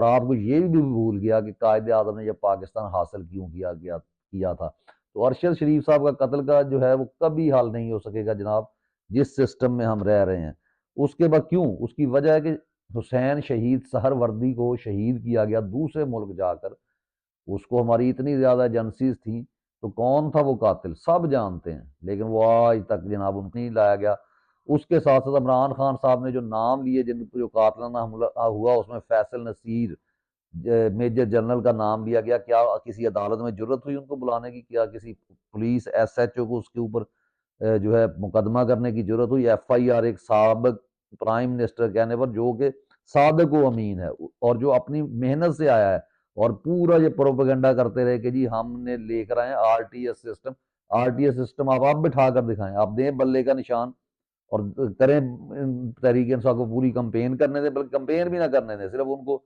और आपको ये भी भूल गया कि कायदे आज़म ने जब पाकिस्तान हासिल क्यों किया था। तो अरशद शरीफ साहब का कत्ल का जो है वो कभी हल नहीं हो सकेगा जनाब, जिस सिस्टम में हम रह रहे हैं। उसके बाद क्यों? उसकी वजह है कि हुसैन शहीद सहरवर्दी को शहीद किया गया दूसरे मुल्क जाकर। उसको हमारी इतनी ज़्यादा एजेंसीज थी, तो कौन था वो कातिल सब जानते हैं, लेकिन वो आज तक जनाब उनको नहीं लाया गया। उसके साथ साथ इमरान खान साहब ने जो नाम लिए, जिन जो कातलाना हमला हुआ, उसमें फैसल नसीर मेजर जनरल का नाम लिया गया। क्या किसी अदालत में जरूरत हुई उनको बुलाने की? क्या किसी पुलिस एसएचओ को उसके ऊपर जो है मुकदमा करने की जरूरत हुई? एफआईआर एक साबिक प्राइम मिनिस्टर कहने पर, जो कि सादिक व अमीन है और जो अपनी मेहनत से आया है, और पूरा ये प्रोपेगेंडा करते रहे कि जी हमने लेकर आए आरटीएस सिस्टम। आरटीएस सिस्टम आप बिठा कर दिखाएं, आप दें बल्ले का निशान और करें तहरीक इंसाफ को पूरी कंपेन करने दें, बल्कि कंपेन भी ना करने दें, सिर्फ उनको